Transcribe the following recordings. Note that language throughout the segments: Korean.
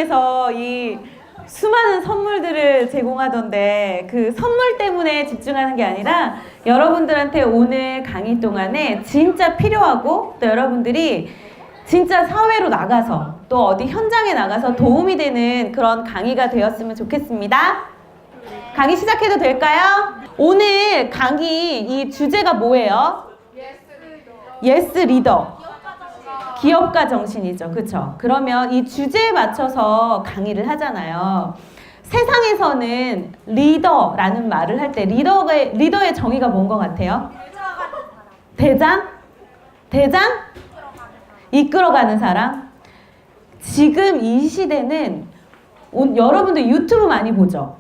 현장에서 이 수많은 선물들을 제공하던데 그 선물 때문에 집중하는 게 아니라 여러분들한테 오늘 강의 동안에 진짜 필요하고 또 여러분들이 진짜 사회로 나가서 또 어디 현장에 나가서 도움이 되는 그런 강의가 되었으면 좋겠습니다. 강의 시작해도 될까요? 오늘 강의 이 주제가 뭐예요? 예스 리더. 기업가 정신이죠. 그쵸? 그러면 이 주제에 맞춰서 강의를 하잖아요. 세상에서는 리더라는 말을 할 때 리더의 정의가 뭔 것 같아요? 대장? 대장? 이끌어가는 사람? 지금 이 시대는 여러분들 유튜브 많이 보죠?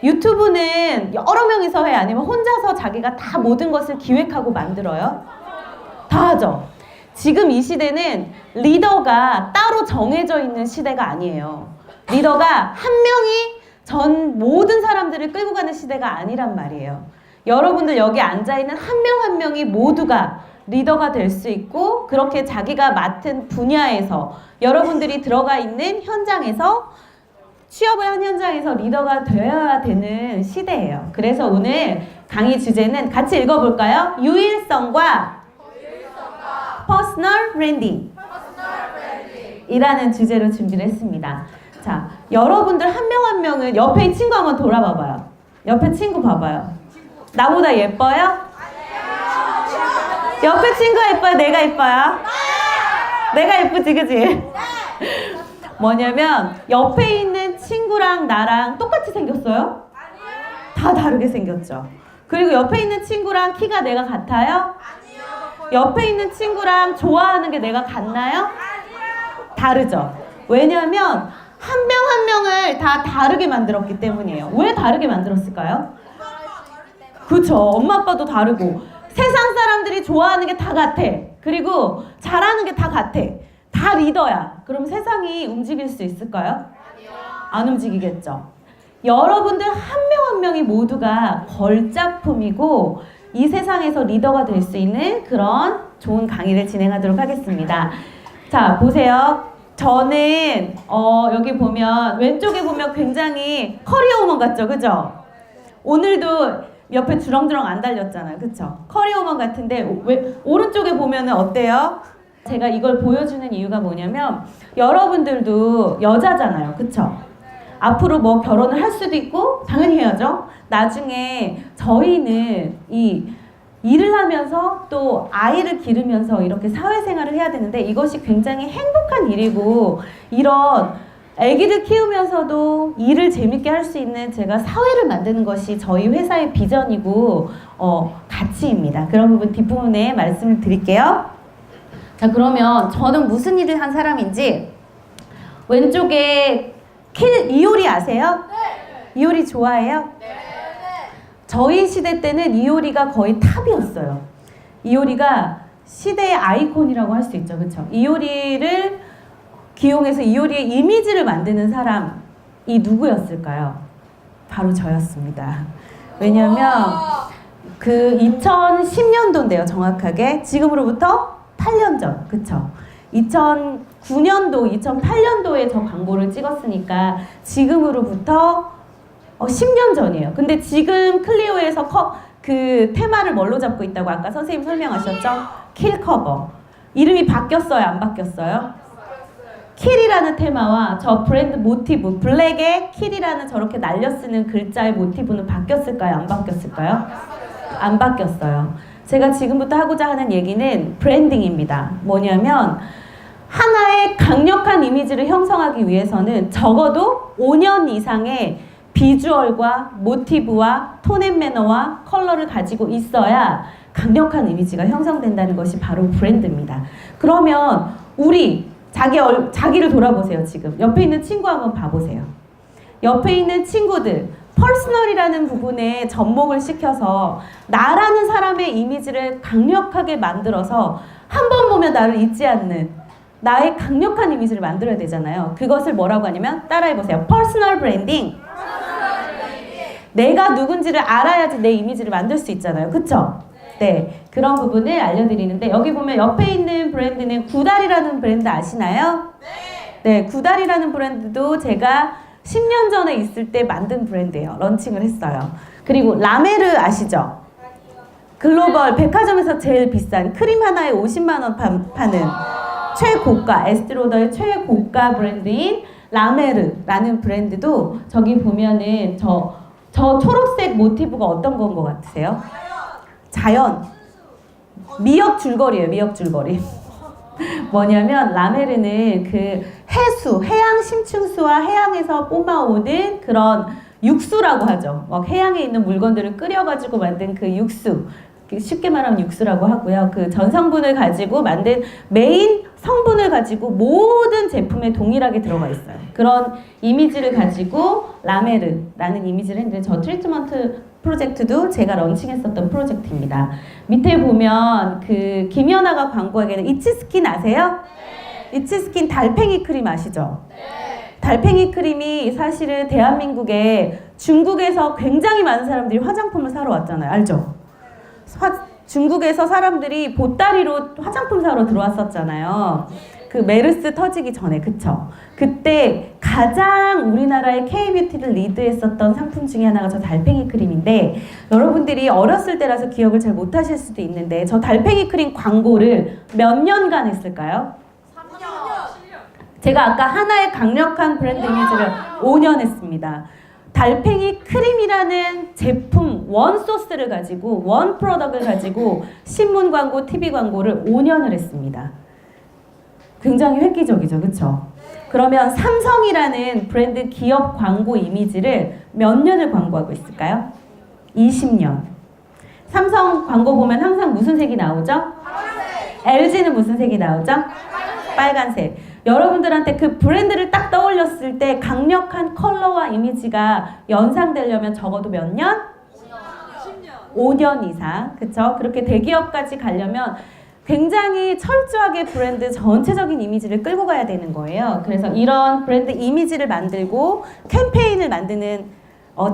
유튜브는 여러 명이서 해? 아니면 혼자서 자기가 다 모든 것을 기획하고 만들어요? 다 하죠? 지금 이 시대는 리더가 따로 정해져 있는 시대가 아니에요. 리더가 한 명이 전 모든 사람들을 끌고 가는 시대가 아니란 말이에요. 여러분들 여기 앉아있는 한 명 한 명이 모두가 리더가 될 수 있고 그렇게 자기가 맡은 분야에서 여러분들이 들어가 있는 현장에서 취업을 한 현장에서 리더가 되어야 되는 시대예요. 그래서 오늘 강의 주제는 같이 읽어볼까요? 유일성과 퍼스널 브랜딩 이라는 주제로 준비를 했습니다. 자, 여러분들 한 명 한 명은 옆에 이 친구 한번 돌아봐봐요. 옆에 친구 봐봐요. 나보다 예뻐요? 옆에 친구가 예뻐요? 내가 예뻐요? 내가 예쁘지, 그치? 뭐냐면 옆에 있는 친구랑 나랑 똑같이 생겼어요? 다 다르게 생겼죠. 그리고 옆에 있는 친구랑 키가 내가 같아요? 옆에 있는 친구랑 좋아하는 게 내가 같나요? 다르죠. 왜냐하면 한 명 한 명을 다 다르게 만들었기 때문이에요. 왜 다르게 만들었을까요? 그쵸. 엄마 아빠도 다르고 세상 사람들이 좋아하는 게 다 같아. 그리고 잘하는 게 다 같아. 다 리더야. 그럼 세상이 움직일 수 있을까요? 안 움직이겠죠. 여러분들 한 명 한 명이 모두가 걸작품이고 이 세상에서 리더가 될 수 있는 그런 좋은 강의를 진행하도록 하겠습니다. 자, 보세요. 저는 여기 보면 왼쪽에 보면 굉장히 커리어우먼 같죠? 그죠? 오늘도 옆에 주렁주렁 안 달렸잖아요. 그쵸? 커리어우먼 같은데 오른쪽에 보면은 어때요? 제가 이걸 보여주는 이유가 뭐냐면 여러분들도 여자잖아요. 그쵸? 앞으로 뭐 결혼을 할 수도 있고 당연히 해야죠. 나중에 저희는 이 일을 하면서 또 아이를 기르면서 이렇게 사회생활을 해야 되는데 이것이 굉장히 행복한 일이고 이런 아기를 키우면서도 일을 재밌게 할 수 있는 제가 사회를 만드는 것이 저희 회사의 비전이고 가치입니다. 그런 부분 뒷부분에 말씀을 드릴게요. 자, 그러면 저는 무슨 일을 한 사람인지 왼쪽에 이효리 아세요? 네. 이효리 좋아해요? 네. 저희 시대 때는 이효리가 거의 탑이었어요. 이효리가 시대의 아이콘이라고 할 수 있죠. 그렇죠? 이효리를 기용해서 이효리의 이미지를 만드는 사람이 누구였을까요? 바로 저였습니다. 왜냐면 그 2010년도인데요. 정확하게 지금으로부터 8년 전. 그쵸? 2009년도, 2008년도에 저 광고를 찍었으니까 지금으로부터 10년 전이에요. 근데 지금 클리오에서 그 테마를 뭘로 잡고 있다고 아까 선생님 설명하셨죠? 킬커버. 이름이 바뀌었어요? 안 바뀌었어요? 킬이라는 테마와 저 브랜드 모티브, 블랙에 킬이라는 저렇게 날려쓰는 글자의 모티브는 바뀌었을까요? 안 바뀌었을까요? 안 바뀌었어요. 제가 지금부터 하고자 하는 얘기는 브랜딩입니다. 뭐냐면 하나의 강력한 이미지를 형성하기 위해서는 적어도 5년 이상의 비주얼과 모티브와 톤앤매너와 컬러를 가지고 있어야 강력한 이미지가 형성된다는 것이 바로 브랜드입니다. 그러면 우리 자기를 돌아보세요. 지금 옆에 있는 친구 한번 봐보세요. 옆에 있는 친구들 퍼스널이라는 부분에 접목을 시켜서 나라는 사람의 이미지를 강력하게 만들어서 한 번 보면 나를 잊지 않는 나의 강력한 이미지를 만들어야 되잖아요. 그것을 뭐라고 하냐면 따라해보세요. 퍼스널 브랜딩. 내가 누군지를 알아야지 내 이미지를 만들 수 있잖아요. 그쵸? 네, 그런 부분을 알려드리는데 여기 보면 옆에 있는 브랜드는 구달이라는 브랜드 아시나요? 네. 네, 구달이라는 브랜드도 제가 10년 전에 있을 때 만든 브랜드예요. 런칭을 했어요. 그리고 라메르 아시죠? 글로벌 백화점에서 제일 비싼 크림 하나에 50만 원 파는 최고가, 에스티로더의 최고가 브랜드인 라메르라는 브랜드도 저기 보면은 저 초록색 모티브가 어떤 건 것 같으세요? 자연. 미역 줄거리예요, 미역 줄거리. 뭐냐면 라메르는 그 해수, 해양 심층수와 해양에서 뿜어오는 그런 육수라고 하죠. 막 해양에 있는 물건들을 끓여가지고 만든 그 육수. 쉽게 말하면 육수라고 하고요. 그 전성분을 가지고 만든 메인 성분을 가지고 모든 제품에 동일하게 들어가 있어요. 그런 이미지를 가지고 라메르라는 이미지를 했는데 저 트리트먼트 프로젝트도 제가 런칭했었던 프로젝트입니다. 밑에 보면 그 김연아가 광고하기에는 이치스킨 아세요? 네. 이치스킨 달팽이 크림 아시죠? 네. 달팽이 크림이 사실은 대한민국에 중국에서 굉장히 많은 사람들이 화장품을 사러 왔잖아요. 알죠? 중국에서 사람들이 보따리로 화장품 사러 들어왔었잖아요. 그 메르스 터지기 전에, 그쵸? 그때 가장 우리나라의 K-뷰티를 리드했었던 상품 중에 하나가 저 달팽이 크림인데 여러분들이 어렸을 때라서 기억을 잘 못하실 수도 있는데 저 달팽이 크림 광고를 몇 년간 했을까요? 3년. 제가 아까 하나의 강력한 브랜드 이미지를 5년 했습니다. 달팽이 크림이라는 제품 원 소스를 가지고 원 프로덕트를 가지고 신문 광고, TV 광고를 5년을 했습니다. 굉장히 획기적이죠, 그렇죠? 그러면 삼성이라는 브랜드 기업 광고 이미지를 몇 년을 광고하고 있을까요? 20년. 삼성 광고 보면 항상 무슨 색이 나오죠? 파란색. LG는 무슨 색이 나오죠? 빨간색. 여러분들한테 그 브랜드를 딱 떠올렸을 때 강력한 컬러와 이미지가 연상되려면 적어도 몇 년? 5년 이상. 그쵸? 그렇게 대기업까지 가려면 굉장히 철저하게 브랜드 전체적인 이미지를 끌고 가야 되는 거예요. 그래서 이런 브랜드 이미지를 만들고 캠페인을 만드는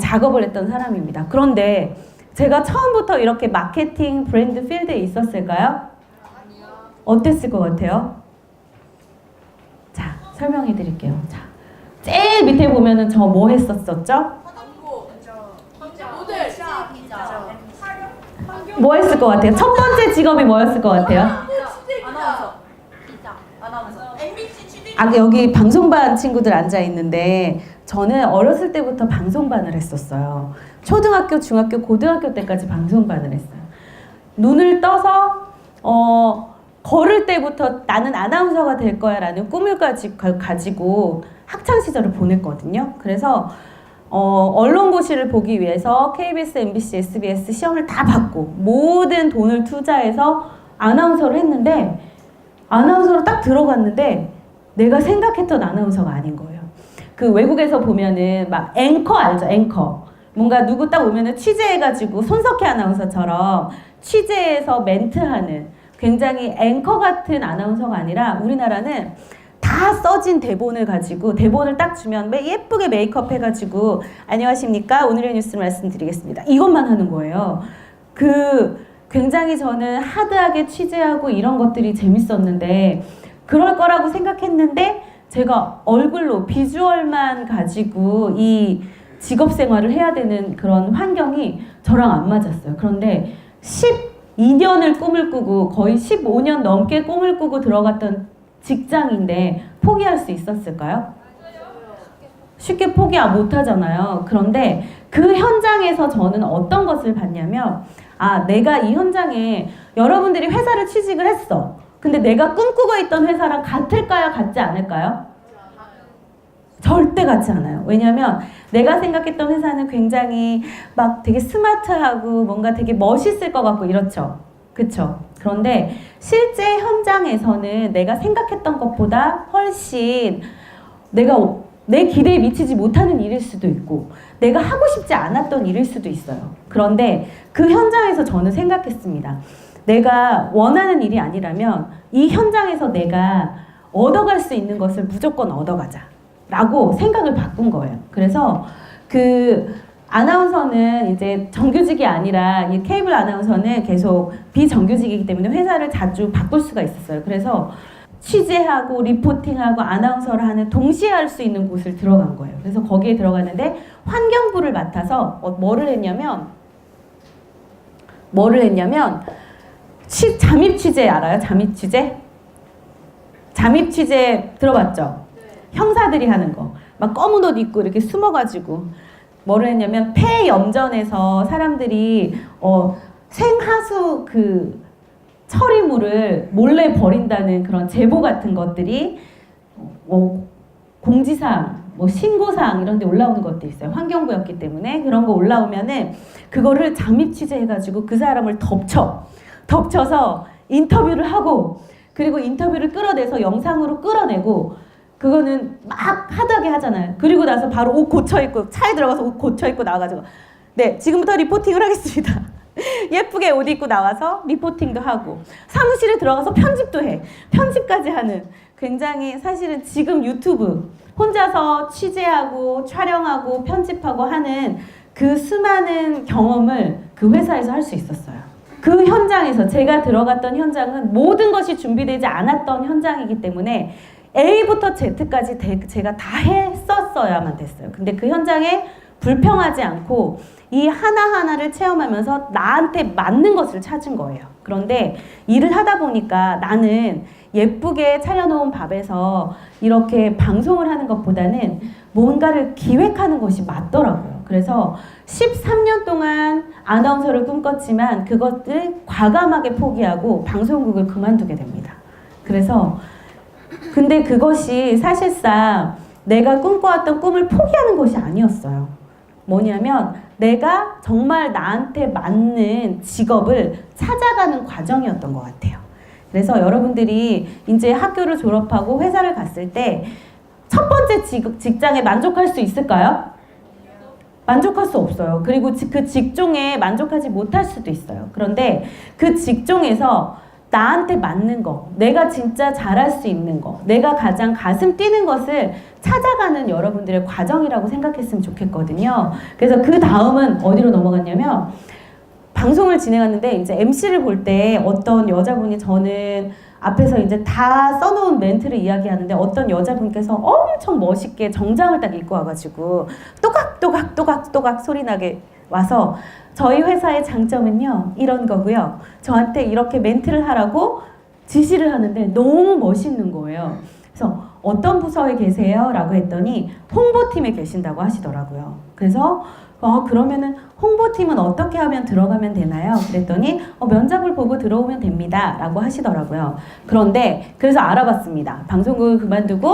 작업을 했던 사람입니다. 그런데 제가 처음부터 이렇게 마케팅 브랜드 필드에 있었을까요? 어땠을 것 같아요? 자, 설명해 드릴게요. 자, 제일 밑에 보면은 저 뭐 했었었죠? 뭐 했을 것 같아요? 첫 번째 직업이 뭐였을 것 같아요? 여기 방송반 친구들 앉아 있는데 저는 어렸을 때부터 방송반을 했었어요. 초등학교, 중학교, 고등학교 때까지 방송반을 했어요. 눈을 떠서 걸을 때부터 나는 아나운서가 될 거야 라는 꿈을 가지고 학창시절을 보냈거든요. 그래서 언론고시를 보기 위해서 KBS, MBC, SBS 시험을 다 받고 모든 돈을 투자해서 아나운서를 했는데 아나운서로 딱 들어갔는데 내가 생각했던 아나운서가 아닌 거예요. 그 외국에서 보면은 막 앵커 알죠? 앵커. 뭔가 누구 딱 오면은 취재해가지고 손석희 아나운서처럼 취재해서 멘트하는 굉장히 앵커 같은 아나운서가 아니라 우리나라는 다 써진 대본을 가지고 대본을 딱 주면 예쁘게 메이크업 해가지고 안녕하십니까? 오늘의 뉴스를 말씀드리겠습니다. 이것만 하는 거예요. 굉장히 저는 하드하게 취재하고 이런 것들이 재밌었는데 그럴 거라고 생각했는데 제가 얼굴로 비주얼만 가지고 이 직업 생활을 해야 되는 그런 환경이 저랑 안 맞았어요. 그런데 12년을 꿈을 꾸고 거의 15년 넘게 꿈을 꾸고 들어갔던 직장인데 포기할 수 있었을까요? 쉽게 포기 못 하잖아요. 그런데 그 현장에서 저는 어떤 것을 봤냐면 내가 이 현장에 여러분들이 회사를 취직을 했어. 근데 내가 꿈꾸고 있던 회사랑 같을까요? 같지 않을까요? 절대 같지 않아요. 왜냐면 내가 생각했던 회사는 굉장히 막 되게 스마트하고 뭔가 되게 멋있을 것 같고 이렇죠. 그쵸? 그런데 실제 현장에서는 내가 생각했던 것보다 훨씬 내 기대에 미치지 못하는 일일 수도 있고 내가 하고 싶지 않았던 일일 수도 있어요. 그런데 그 현장에서 저는 생각했습니다. 내가 원하는 일이 아니라면 이 현장에서 내가 얻어갈 수 있는 것을 무조건 얻어가자 라고 생각을 바꾼 거예요. 그래서 아나운서는 이제 정규직이 아니라 이 케이블 아나운서는 계속 비정규직이기 때문에 회사를 자주 바꿀 수가 있었어요. 그래서 취재하고 리포팅하고 아나운서를 하는 동시에 할 수 있는 곳을 들어간 거예요. 그래서 거기에 들어갔는데 환경부를 맡아서 뭐를 했냐면 잠입 취재 알아요? 잠입 취재? 잠입 취재 들어봤죠? 형사들이 하는 거. 막 검은 옷 입고 이렇게 숨어가지고 뭐를 했냐면 폐염전에서 사람들이 생하수 그 처리물을 몰래 버린다는 그런 제보 같은 것들이 공지사항, 신고사항 이런 데 올라오는 것도 있어요. 환경부였기 때문에 그런 거 올라오면은 그거를 잠입 취재해가지고 그 사람을 덮쳐서 인터뷰를 하고 그리고 인터뷰를 끌어내서 영상으로 끌어내고 그거는 막 하다게 하잖아요. 그리고 나서 바로 옷 고쳐 입고 차에 들어가서 옷 고쳐 입고 나와가지고 네 지금부터 리포팅을 하겠습니다. 예쁘게 옷 입고 나와서 리포팅도 하고 사무실에 들어가서 편집도 해. 편집까지 하는 굉장히 사실은 지금 유튜브 혼자서 취재하고 촬영하고 편집하고 하는 그 수많은 경험을 그 회사에서 할 수 있었어요. 그 현장에서 제가 들어갔던 현장은 모든 것이 준비되지 않았던 현장이기 때문에 A부터 Z까지 제가 다 했었어야만 됐어요. 근데 그 현장에 불평하지 않고 이 하나하나를 체험하면서 나한테 맞는 것을 찾은 거예요. 그런데 일을 하다 보니까 나는 예쁘게 차려놓은 밥에서 이렇게 방송을 하는 것보다는 뭔가를 기획하는 것이 맞더라고요. 그래서 13년 동안 아나운서를 꿈꿨지만 그것을 과감하게 포기하고 방송국을 그만두게 됩니다. 그래서 근데 그것이 사실상 내가 꿈꿔왔던 꿈을 포기하는 것이 아니었어요. 뭐냐면 내가 정말 나한테 맞는 직업을 찾아가는 과정이었던 것 같아요. 그래서 여러분들이 이제 학교를 졸업하고 회사를 갔을 때 첫 번째 직장에 만족할 수 있을까요? 만족할 수 없어요. 그리고 그 직종에 만족하지 못할 수도 있어요. 그런데 그 직종에서 나한테 맞는 거, 내가 진짜 잘할 수 있는 거, 내가 가장 가슴 뛰는 것을 찾아가는 여러분들의 과정이라고 생각했으면 좋겠거든요. 그래서 그 다음은 어디로 넘어갔냐면 방송을 진행하는데 이제 MC를 볼 때 어떤 여자분이 저는 앞에서 이제 다 써놓은 멘트를 이야기하는데 어떤 여자분께서 엄청 멋있게 정장을 딱 입고 와가지고 또각또각 소리나게 와서 저희 회사의 장점은요 이런 거고요. 저한테 이렇게 멘트를 하라고 지시를 하는데 너무 멋있는 거예요. 그래서 어떤 부서에 계세요? 라고 했더니 홍보팀에 계신다고 하시더라고요. 그래서 그러면은 홍보팀은 어떻게 하면 들어가면 되나요? 그랬더니 면접을 보고 들어오면 됩니다 라고 하시더라고요. 그런데 그래서 알아봤습니다. 방송국을 그만두고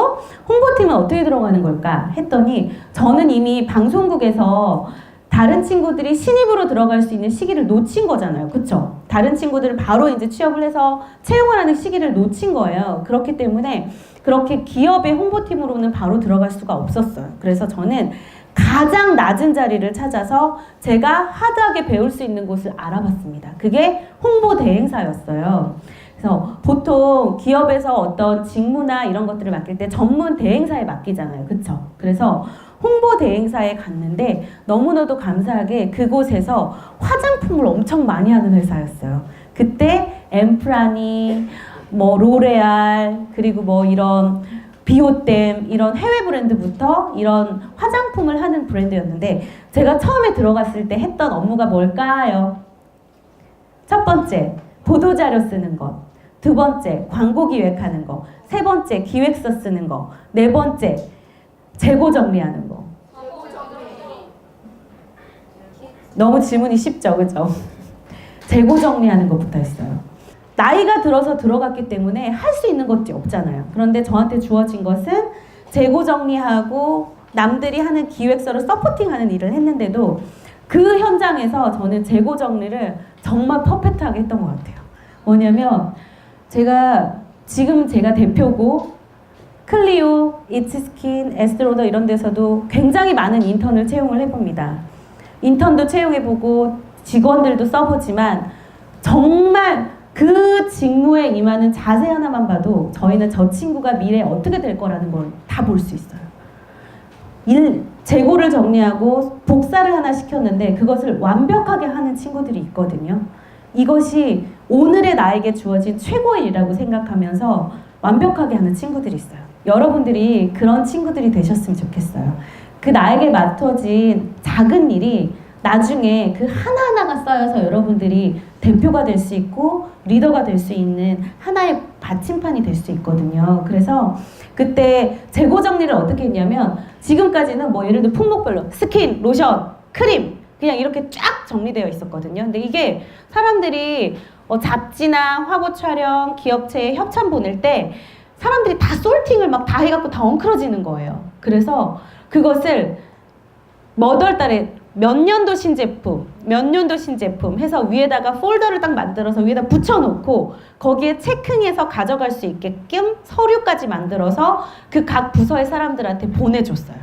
홍보팀은 어떻게 들어가는 걸까 했더니 저는 이미 방송국에서 다른 친구들이 신입으로 들어갈 수 있는 시기를 놓친 거잖아요. 그쵸? 다른 친구들을 바로 이제 취업을 해서 채용을 하는 시기를 놓친 거예요. 그렇기 때문에 그렇게 기업의 홍보팀으로는 바로 들어갈 수가 없었어요. 그래서 저는 가장 낮은 자리를 찾아서 제가 하드하게 배울 수 있는 곳을 알아봤습니다. 그게 홍보 대행사였어요. 그래서 보통 기업에서 어떤 직무나 이런 것들을 맡길 때 전문 대행사에 맡기잖아요. 그쵸? 그래서 홍보 대행사에 갔는데 너무나도 감사하게 그곳에서 화장품을 엄청 많이 하는 회사였어요. 그때 엠프라니, 로레알, 그리고 이런 비오템 이런 해외 브랜드부터 이런 화장품을 하는 브랜드였는데 제가 처음에 들어갔을 때 했던 업무가 뭘까요? 첫 번째, 보도자료 쓰는 것. 두 번째, 광고 기획하는 거. 세 번째, 기획서 쓰는 거. 네 번째, 재고 정리하는 거. 너무 질문이 쉽죠, 그죠? 재고 정리하는 것부터 했어요. 나이가 들어서 들어갔기 때문에 할 수 있는 것이 없잖아요. 그런데 저한테 주어진 것은 재고 정리하고 남들이 하는 기획서를 서포팅하는 일을 했는데도 그 현장에서 저는 재고 정리를 정말 퍼펙트하게 했던 것 같아요. 뭐냐면 지금 제가 대표고 클리오, 이츠스킨, 에스트로더 이런 데서도 굉장히 많은 인턴을 채용을 해봅니다. 인턴도 채용해보고 직원들도 써보지만 정말 그 직무에 임하는 자세 하나만 봐도 저희는 저 친구가 미래에 어떻게 될 거라는 걸 다 볼 수 있어요. 재고를 정리하고 복사를 하나 시켰는데 그것을 완벽하게 하는 친구들이 있거든요. 이것이 오늘의 나에게 주어진 최고의 일이라고 생각하면서 완벽하게 하는 친구들이 있어요. 여러분들이 그런 친구들이 되셨으면 좋겠어요. 그 나에게 맡겨진 작은 일이 나중에 그 하나하나가 쌓여서 여러분들이 대표가 될 수 있고 리더가 될 수 있는 하나의 받침판이 될 수 있거든요. 그래서 그때 재고 정리를 어떻게 했냐면 지금까지는 뭐 예를 들어 품목별로 스킨, 로션, 크림 그냥 이렇게 쫙 정리되어 있었거든요. 근데 이게 사람들이 잡지나 화보 촬영, 기업체에 협찬 보낼 때 사람들이 다 솔팅을 막 다 해갖고 다 엉클어지는 거예요. 그래서 그것을 몇 월 달에 몇 년도 신제품, 몇 년도 신제품 해서 위에다가 폴더를 딱 만들어서 위에다 붙여놓고 거기에 체킹해서 가져갈 수 있게끔 서류까지 만들어서 그 각 부서의 사람들한테 보내줬어요.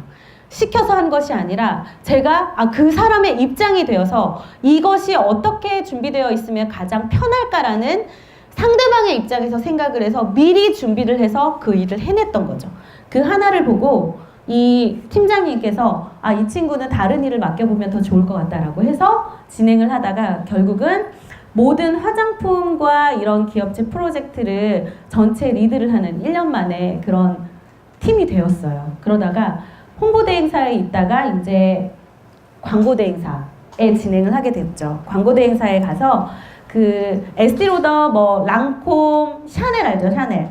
시켜서 한 것이 아니라 제가 그 사람의 입장이 되어서 이것이 어떻게 준비되어 있으면 가장 편할까라는 상대방의 입장에서 생각을 해서 미리 준비를 해서 그 일을 해냈던 거죠. 그 하나를 보고 이 팀장님께서 이 친구는 다른 일을 맡겨보면 더 좋을 것 같다라고 해서 진행을 하다가 결국은 모든 화장품과 이런 기업체 프로젝트를 전체 리드를 하는 1년 만에 그런 팀이 되었어요. 그러다가 홍보대 행사에 있다가 이제 광고대 행사에 진행을 하게 됐죠. 광고대 행사에 가서 그 에스티로더, 뭐 랑콤, 샤넬 알죠? 샤넬.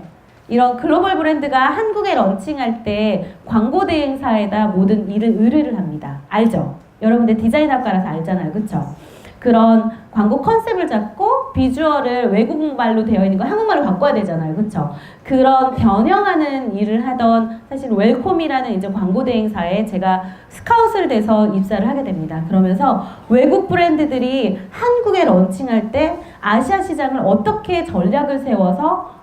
이런 글로벌 브랜드가 한국에 런칭할 때 광고대 행사에다 모든 일을 의뢰를 합니다. 알죠? 여러분들 디자인학과라서 알잖아요. 그쵸? 그런 광고 컨셉을 잡고 비주얼을 외국말로 되어 있는 거 한국말로 바꿔야 되잖아요. 그쵸? 그런 변형하는 일을 하던 사실 웰콤이라는 이제 광고대 행사에 제가 스카웃을 돼서 입사를 하게 됩니다. 그러면서 외국 브랜드들이 한국에 런칭할 때 아시아 시장을 어떻게 전략을 세워서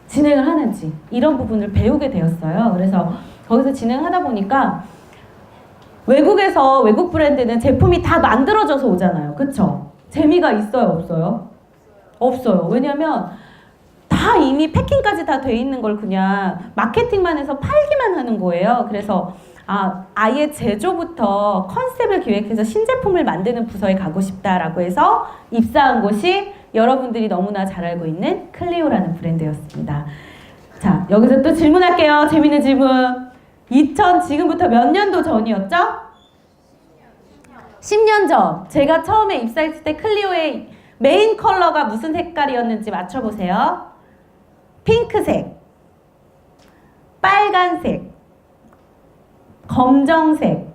진행을 하는지 이런 부분을 배우게 되었어요. 그래서 거기서 진행을 하다 보니까 외국에서 외국 브랜드는 제품이 다 만들어져서 오잖아요. 그쵸? 재미가 있어요? 없어요? 없어요. 왜냐면 다 이미 패킹까지 다 돼 있는 걸 그냥 마케팅만 해서 팔기만 하는 거예요. 그래서 아예 제조부터 컨셉을 기획해서 신제품을 만드는 부서에 가고 싶다라고 해서 입사한 곳이 여러분들이 너무나 잘 알고 있는 클리오라는 브랜드였습니다. 자, 여기서 또 질문할게요. 재밌는 질문. 지금부터 몇 년도 전이었죠? 10년 전. 제가 처음에 입사했을 때 클리오의 메인 컬러가 무슨 색깔이었는지 맞춰보세요. 핑크색, 빨간색, 검정색,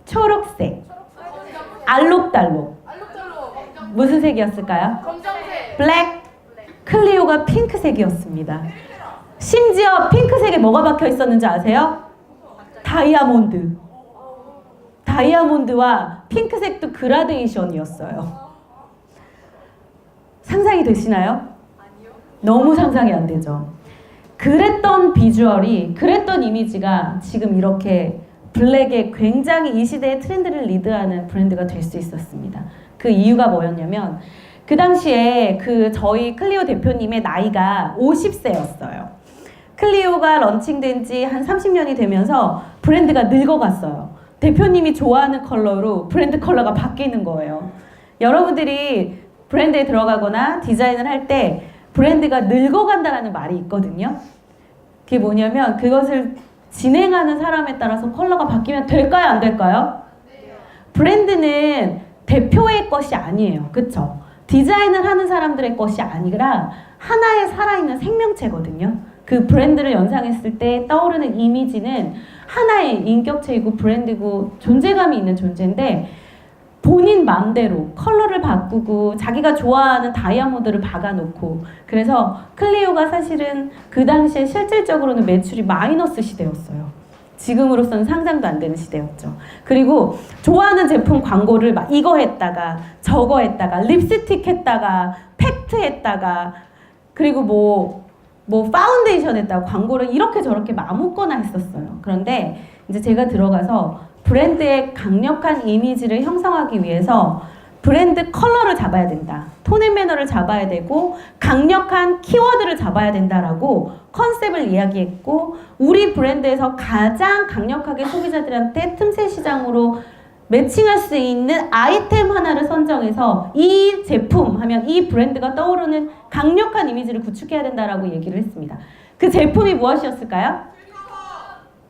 초록색, 알록달록. 무슨 색이었을까요? 검정색. 블랙. 클리오가 핑크색이었습니다. 심지어 핑크색에 뭐가 박혀 있었는지 아세요? 다이아몬드. 다이아몬드와 핑크색도 그라데이션이었어요. 상상이 되시나요? 아니요. 너무 상상이 안 되죠. 그랬던 비주얼이, 그랬던 이미지가 지금 이렇게 블랙에 굉장히 이 시대의 트렌드를 리드하는 브랜드가 될 수 있었습니다. 그 이유가 뭐였냐면 그 당시에 저희 클리오 대표님의 나이가 50세였어요. 클리오가 런칭된 지 한 30년이 되면서 브랜드가 늙어갔어요. 대표님이 좋아하는 컬러로 브랜드 컬러가 바뀌는 거예요. 여러분들이 브랜드에 들어가거나 디자인을 할 때 브랜드가 늙어간다는 말이 있거든요. 그게 뭐냐면 그것을 진행하는 사람에 따라서 컬러가 바뀌면 될까요? 안 될까요? 브랜드는 대표의 것이 아니에요. 그쵸? 디자인을 하는 사람들의 것이 아니라 하나의 살아있는 생명체거든요. 그 브랜드를 연상했을 때 떠오르는 이미지는 하나의 인격체이고 브랜드고 존재감이 있는 존재인데 본인 마음대로 컬러를 바꾸고 자기가 좋아하는 다이아몬드를 박아놓고 그래서 클리오가 사실은 그 당시에 실질적으로는 매출이 마이너스 시대였어요. 지금으로서는 상상도 안 되는 시대였죠. 그리고 좋아하는 제품 광고를 막 이거 했다가 저거 했다가 립스틱 했다가 팩트 했다가 그리고 뭐 파운데이션 했다가 광고를 이렇게 저렇게 아무거나 했었어요. 그런데 이제 제가 들어가서 브랜드의 강력한 이미지를 형성하기 위해서 브랜드 컬러를 잡아야 된다. 톤 앤 매너를 잡아야 되고 강력한 키워드를 잡아야 된다라고 컨셉을 이야기했고 우리 브랜드에서 가장 강력하게 소비자들한테 틈새 시장으로 매칭할 수 있는 아이템 하나를 선정해서 이 제품 하면 이 브랜드가 떠오르는 강력한 이미지를 구축해야 된다라고 얘기를 했습니다. 그 제품이 무엇이었을까요?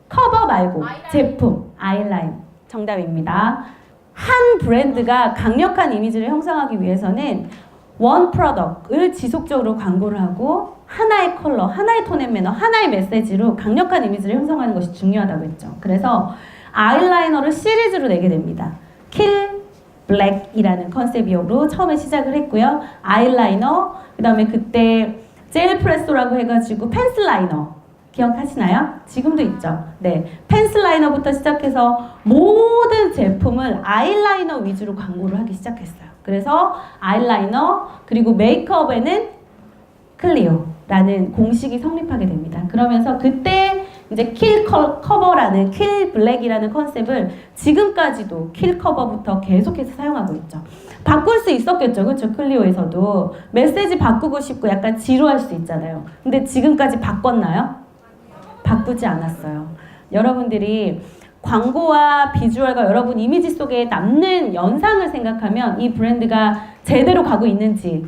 커버 말고 제품, 아이라인. 정답입니다. 한 브랜드가 강력한 이미지를 형성하기 위해서는 원 프로덕트를 지속적으로 광고를 하고 하나의 컬러, 하나의 톤 앤 매너, 하나의 메시지로 강력한 이미지를 형성하는 것이 중요하다고 했죠. 그래서 아이라이너를 시리즈로 내게 됩니다. 킬 블랙이라는 컨셉으로 처음에 시작을 했고요. 아이라이너, 그 다음에 그때 젤 프레소라고 해가지고 펜슬 라이너 기억하시나요? 지금도 있죠. 네, 펜슬 라이너부터 시작해서 모든 제품을 아이라이너 위주로 광고를 하기 시작했어요. 그래서 아이라이너 그리고 메이크업에는 클리오라는 공식이 성립하게 됩니다. 그러면서 그때 이제 킬 커버라는 킬 블랙이라는 컨셉을 지금까지도 킬 커버부터 계속해서 사용하고 있죠. 바꿀 수 있었겠죠. 그렇죠? 클리오에서도 메시지 바꾸고 싶고 약간 지루할 수 있잖아요. 근데 지금까지 바꿨나요? 바꾸지 않았어요. 여러분들이 광고와 비주얼과 여러분 이미지 속에 남는 연상을 생각하면 이 브랜드가 제대로 가고 있는지,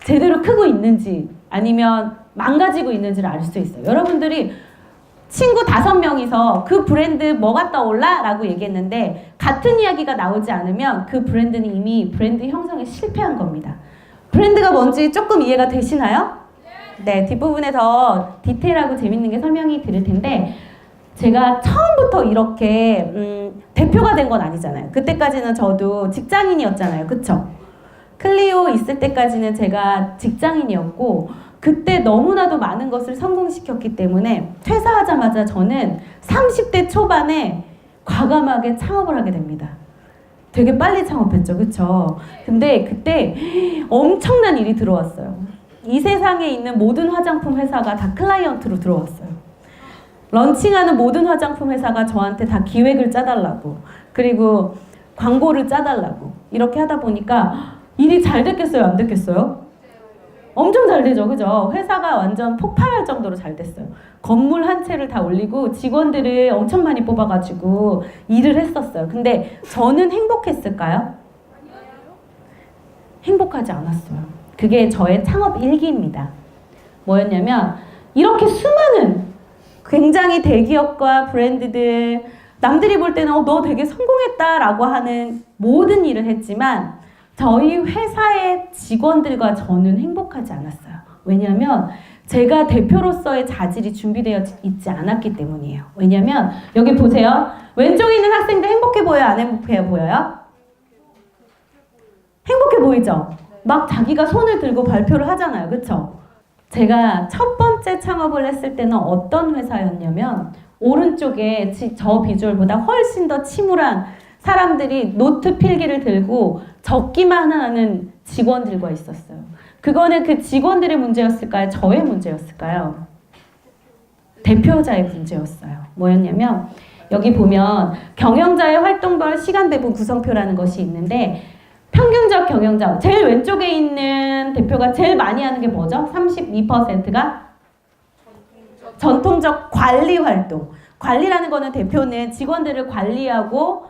제대로 크고 있는지, 아니면 망가지고 있는지를 알 수 있어요. 여러분들이 친구 5명이서 그 브랜드 뭐가 떠올라? 라고 얘기했는데 같은 이야기가 나오지 않으면 그 브랜드는 이미 브랜드 형성에 실패한 겁니다. 브랜드가 뭔지 조금 이해가 되시나요? 네, 뒷부분에 더 디테일하고 재밌는 게 설명이 드릴 텐데 제가 처음부터 이렇게 대표가 된 건 아니잖아요. 그때까지는 저도 직장인이었잖아요. 그쵸? 클리오 있을 때까지는 제가 직장인이었고 그때 너무나도 많은 것을 성공시켰기 때문에 퇴사하자마자 저는 30대 초반에 과감하게 창업을 하게 됩니다. 되게 빨리 창업했죠. 그쵸? 근데 그때 엄청난 일이 들어왔어요. 이 세상에 있는 모든 화장품 회사가 다 클라이언트로 들어왔어요. 런칭하는 모든 화장품 회사가 저한테 다 기획을 짜달라고 그리고 광고를 짜달라고 이렇게 하다 보니까 일이 잘 됐겠어요? 안 됐겠어요? 엄청 잘 되죠. 그죠? 회사가 완전 폭발할 정도로 잘 됐어요. 건물 한 채를 다 올리고 직원들을 엄청 많이 뽑아가지고 일을 했었어요. 근데 저는 행복했을까요? 행복하지 않았어요. 그게 저의 창업 일기입니다. 뭐였냐면 이렇게 수많은 굉장히 대기업과 브랜드들 남들이 볼 때는 너 되게 성공했다라고 하는 모든 일을 했지만 저희 회사의 직원들과 저는 행복하지 않았어요. 왜냐하면 제가 대표로서의 자질이 준비되어 있지 않았기 때문이에요. 왜냐하면 여기 보세요. 왼쪽에 있는 학생들 행복해 보여요? 안 행복해 보여요? 행복해 보이죠? 막 자기가 손을 들고 발표를 하잖아요. 그쵸? 제가 첫 번째 창업을 했을 때는 어떤 회사였냐면 오른쪽에 저 비주얼보다 훨씬 더 침울한 사람들이 노트 필기를 들고 적기만 하는 직원들과 있었어요. 그거는 그 직원들의 문제였을까요? 저의 문제였을까요? 대표자의 문제였어요. 뭐였냐면 여기 보면 경영자의 활동별 시간 배분 구성표라는 것이 있는데 평균적 경영자, 제일 왼쪽에 있는 대표가 제일 많이 하는 게 뭐죠? 32%가 전통적 관리 활동. 관리라는 거는 대표는 직원들을 관리하고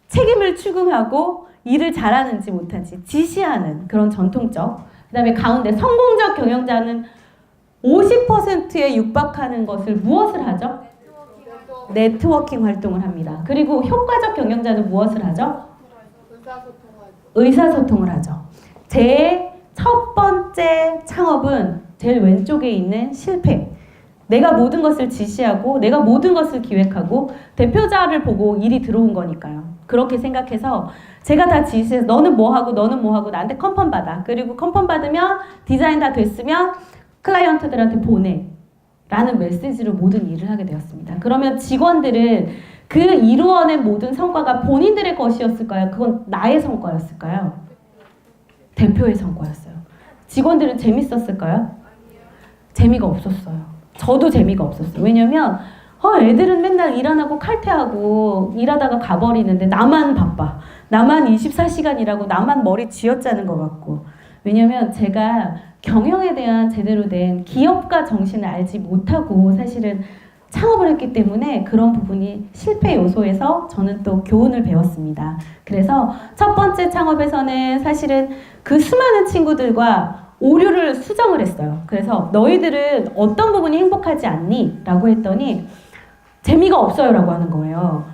책임을 추궁하고 일을 잘하는지 못하는지 지시하는 그런 전통적. 그 다음에 가운데 성공적 경영자는 50%에 육박하는 것을 무엇을 하죠? 네트워킹 활동을 합니다. 그리고 효과적 경영자는 무엇을 하죠? 의사소통을 하죠. 제 첫 번째 창업은 제일 왼쪽에 있는 실패. 내가 모든 것을 지시하고 내가 모든 것을 기획하고 대표자를 보고 일이 들어온 거니까요. 그렇게 생각해서 제가 다 지시해서 너는 뭐 하고 너는 뭐 하고 나한테 컨펌 받아. 그리고 컨펌 받으면 디자인 다 됐으면 클라이언트들한테 보내. 라는 메시지로 모든 일을 하게 되었습니다. 그러면 직원들은 그 이루어낸 모든 성과가 본인들의 것이었을까요? 그건 나의 성과였을까요? 대표의 성과였어요. 직원들은 재밌었을까요? 재미가 없었어요. 저도 재미가 없었어요. 왜냐면 애들은 맨날 일 안 하고 칼퇴하고 일하다가 가버리는데 나만 바빠. 나만 24시간 일하고 나만 머리 쥐어짜는 것 같고. 왜냐면 제가 경영에 대한 제대로 된 기업가 정신을 알지 못하고 사실은 창업을 했기 때문에 그런 부분이 실패 요소에서 저는 또 교훈을 배웠습니다. 그래서 첫 번째 창업에서는 사실은 그 수많은 친구들과 오류를 수정을 했어요. 그래서 너희들은 어떤 부분이 행복하지 않니? 라고 했더니 재미가 없어요 라고 하는 거예요.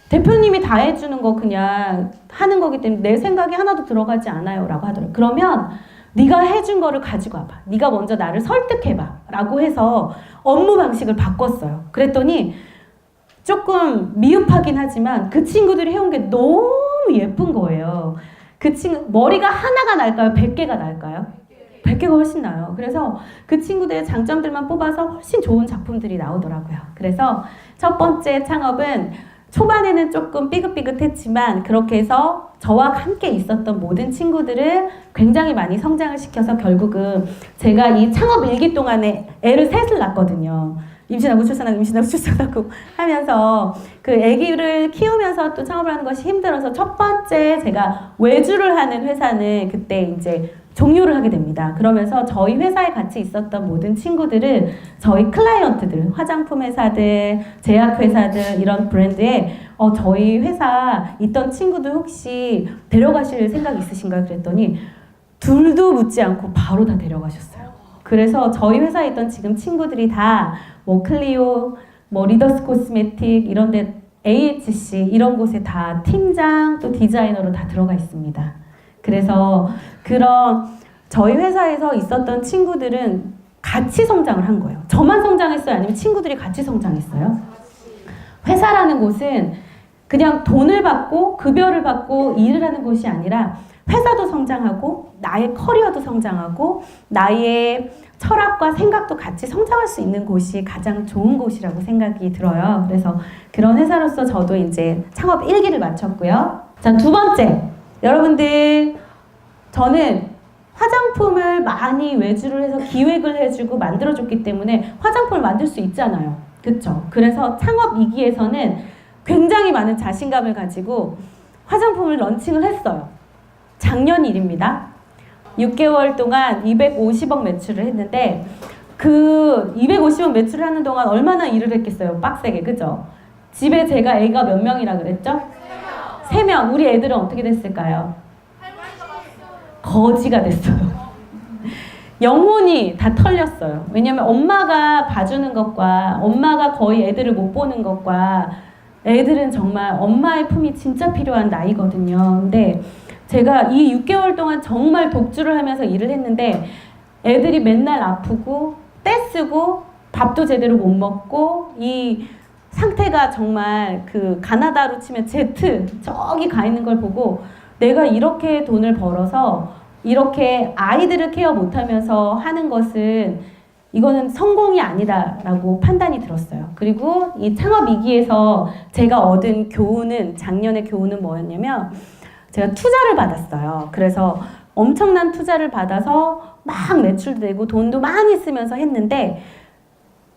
대표님이 다 해주는 거 그냥 하는 거기 때문에 내 생각이 하나도 들어가지 않아요 라고 하더라고요. 그러면 네가 해준 거를 가지고 와봐. 네가 먼저 나를 설득해봐 라고 해서 업무 방식을 바꿨어요. 그랬더니 조금 미흡하긴 하지만 그 친구들이 해온 게 너무 예쁜 거예요. 그 친구 머리가 하나가 날까요? 100개가 날까요? 100개가 훨씬 나요. 그래서 그 친구들의 장점들만 뽑아서 훨씬 좋은 작품들이 나오더라고요. 그래서 첫 번째 창업은 초반에는 조금 삐긋삐긋했지만 그렇게 해서 저와 함께 있었던 모든 친구들을 굉장히 많이 성장을 시켜서 결국은 제가 이 창업 일기 동안에 애를 셋을 낳았거든요. 임신하고 출산하고 임신하고 출산하고 하면서 그 아기를 키우면서 또 창업을 하는 것이 힘들어서 첫 번째 제가 외주를 하는 회사는 그때 이제 종료를 하게 됩니다. 그러면서 저희 회사에 같이 있었던 모든 친구들을 저희 클라이언트들, 화장품 회사들, 제약 회사들 이런 브랜드에 저희 회사 있던 친구들 혹시 데려가실 생각 있으신가요? 그랬더니 둘도 묻지 않고 바로 다 데려가셨어요. 그래서 저희 회사에 있던 지금 친구들이 다 뭐 클리오, 뭐 리더스 코스메틱 이런 데 AHC 이런 곳에 다 팀장 또 디자이너로 다 들어가 있습니다. 그래서 그런 저희 회사에서 있었던 친구들은 같이 성장을 한 거예요. 저만 성장했어요? 아니면 친구들이 같이 성장했어요? 회사라는 곳은 그냥 돈을 받고 급여를 받고 일을 하는 곳이 아니라 회사도 성장하고 나의 커리어도 성장하고 나의 철학과 생각도 같이 성장할 수 있는 곳이 가장 좋은 곳이라고 생각이 들어요. 그래서 그런 회사로서 저도 이제 창업 1기를 마쳤고요. 자, 두 번째. 여러분들, 저는 화장품을 많이 외주를 해서 기획을 해주고 만들어줬기 때문에 화장품을 만들 수 있잖아요. 그쵸? 그래서 창업 2기에서는 굉장히 많은 자신감을 가지고 화장품을 런칭을 했어요. 작년 일입니다. 6개월 동안 250억 매출을 했는데 그 250억 매출을 하는 동안 얼마나 일을 했겠어요? 빡세게, 그죠? 집에 제가 애가 몇 명이라 그랬죠? 3명. 우리 애들은 어떻게 됐을까요? 거지가 됐어요. 영혼이 다 털렸어요. 왜냐면 엄마가 봐주는 것과 엄마가 거의 애들을 못 보는 것과 애들은 정말 엄마의 품이 진짜 필요한 나이거든요. 근데 제가 이 6개월 동안 정말 독주를 하면서 일을 했는데 애들이 맨날 아프고 떼쓰고 밥도 제대로 못 먹고 이 상태가 정말 그 가나다로 치면 Z 저기 가 있는 걸 보고 내가 이렇게 돈을 벌어서 이렇게 아이들을 케어 못하면서 하는 것은 이거는 성공이 아니다라고 판단이 들었어요. 그리고 이 창업 2기에서 제가 얻은 교훈은 작년의 교훈은 뭐였냐면 제가 투자를 받았어요. 그래서 엄청난 투자를 받아서 막 매출도 되고 돈도 많이 쓰면서 했는데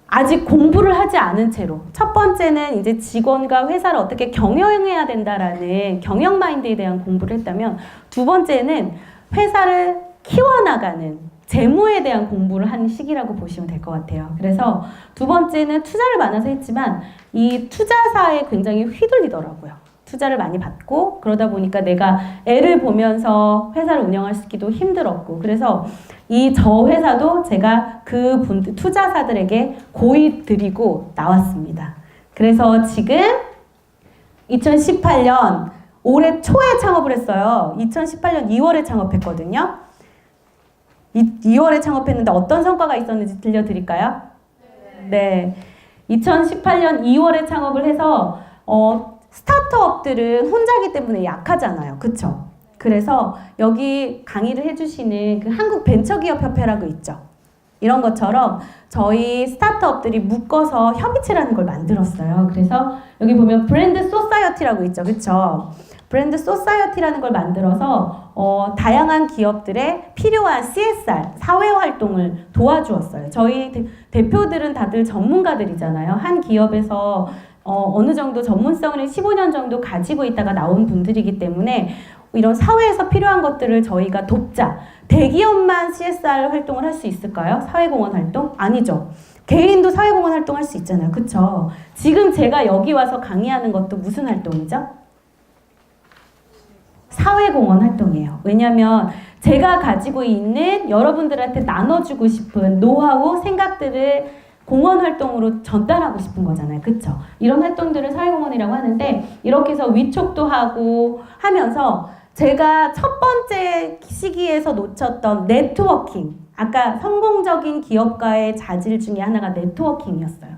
아직 공부를 하지 않은 채로 첫 번째는 이제 직원과 회사를 어떻게 경영해야 된다라는 경영 마인드에 대한 공부를 했다면 두 번째는 회사를 키워나가는 재무에 대한 공부를 한 시기라고 보시면 될 것 같아요. 그래서 두 번째는 투자를 많아서 했지만 이 투자사에 굉장히 휘둘리더라고요. 투자를 많이 받고 그러다 보니까 내가 애를 보면서 회사를 운영하기도 힘들었고 그래서 이 저 회사도 제가 그 분들 투자사들에게 고이 드리고 나왔습니다. 그래서 지금 2018년 올해 초에 창업을 했어요. 2018년 2월에 창업했거든요. 2월에 창업했는데 어떤 성과가 있었는지 들려드릴까요? 네. 2018년 2월에 창업을 해서 스타트업들은 혼자기 때문에 약하잖아요. 그쵸? 그래서 여기 강의를 해주시는 그 한국벤처기업협회라고 있죠. 이런 것처럼 저희 스타트업들이 묶어서 협의체라는 걸 만들었어요. 그래서 여기 보면 브랜드 소사이어티라고 있죠. 그쵸? 브랜드 소사이어티라는 걸 만들어서 다양한 기업들의 필요한 CSR, 사회활동을 도와주었어요. 저희 대표들은 다들 전문가들이잖아요. 한 기업에서 어느 정도 전문성을 15년 정도 가지고 있다가 나온 분들이기 때문에 이런 사회에서 필요한 것들을 저희가 돕자. 대기업만 CSR 활동을 할 수 있을까요? 사회공헌 활동? 아니죠. 개인도 사회공헌 활동 할 수 있잖아요. 그쵸? 지금 제가 여기 와서 강의하는 것도 무슨 활동이죠? 사회공헌 활동이에요. 왜냐하면 제가 가지고 있는 여러분들한테 나눠주고 싶은 노하우, 생각들을 공헌 활동으로 전달하고 싶은 거잖아요. 그쵸? 이런 활동들을 사회공헌이라고 하는데 이렇게 해서 위촉도 하고 하면서 제가 첫 번째 시기에서 놓쳤던 네트워킹, 아까 성공적인 기업가의 자질 중에 하나가 네트워킹이었어요.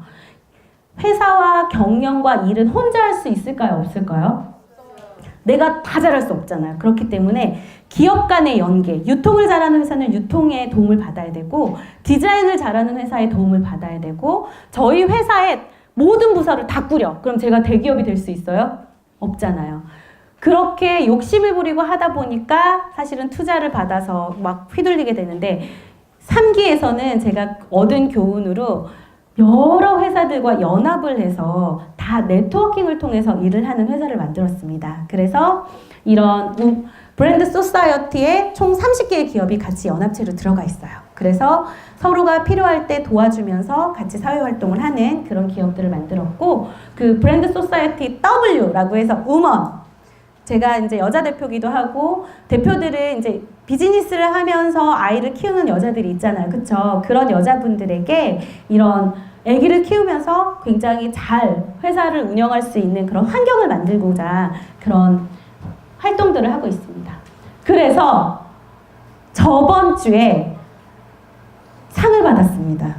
회사와 경영과 일은 혼자 할 수 있을까요? 없을까요? 내가 다 잘할 수 없잖아요. 그렇기 때문에 기업 간의 연계, 유통을 잘하는 회사는 유통의 도움을 받아야 되고 디자인을 잘하는 회사의 도움을 받아야 되고 저희 회사의 모든 부서를 다 꾸려. 그럼 제가 대기업이 될 수 있어요? 없잖아요. 그렇게 욕심을 부리고 하다 보니까 사실은 투자를 받아서 막 휘둘리게 되는데 3기에서는 제가 얻은 교훈으로 여러 회사들과 연합을 해서 다 네트워킹을 통해서 일을 하는 회사를 만들었습니다. 그래서 이런 브랜드 소사이어티에 총 30개의 기업이 같이 연합체로 들어가 있어요. 그래서 서로가 필요할 때 도와주면서 같이 사회활동을 하는 그런 기업들을 만들었고 그 브랜드 소사이어티 W라고 해서 우먼 제가 이제 여자 대표기도 하고 대표들은 이제 비즈니스를 하면서 아이를 키우는 여자들이 있잖아요. 그쵸? 그런 여자분들에게 이런 아기를 키우면서 굉장히 잘 회사를 운영할 수 있는 그런 환경을 만들고자 그런 활동들을 하고 있습니다. 그래서 저번 주에 상을 받았습니다.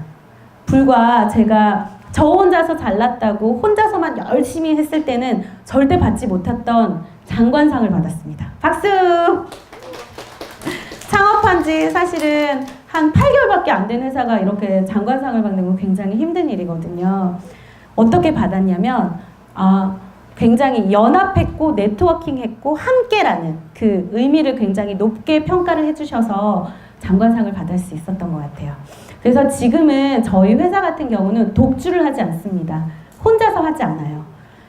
불과 제가 저 혼자서 잘났다고 혼자서만 열심히 했을 때는 절대 받지 못했던 장관상을 받았습니다. 박수! 창업한 지 사실은 한 8개월밖에 안 된 회사가 이렇게 장관상을 받는 건 굉장히 힘든 일이거든요. 어떻게 받았냐면 굉장히 연합했고 네트워킹했고 함께라는 그 의미를 굉장히 높게 평가를 해주셔서 장관상을 받을 수 있었던 것 같아요. 그래서 지금은 저희 회사 같은 경우는 독주를 하지 않습니다. 혼자서 하지 않아요.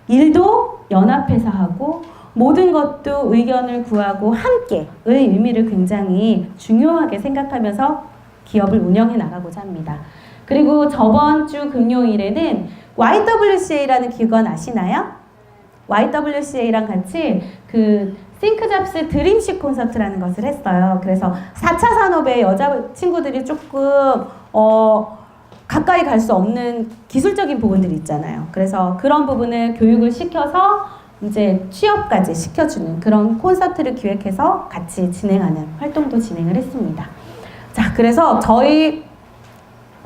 일도 연합해서 하고 모든 것도 의견을 구하고 함께의 의미를 굉장히 중요하게 생각하면서 기업을 운영해 나가고자 합니다. 그리고 저번 주 금요일에는 YWCA라는 기관 아시나요? YWCA랑 같이 그 싱크잡스 드림식 콘서트라는 것을 했어요. 그래서 4차 산업의 여자 친구들이 조금 가까이 갈 수 없는 기술적인 부분들이 있잖아요. 그래서 그런 부분을 교육을 시켜서 이제 취업까지 시켜주는 그런 콘서트를 기획해서 같이 진행하는 활동도 진행을 했습니다. 자, 그래서 저희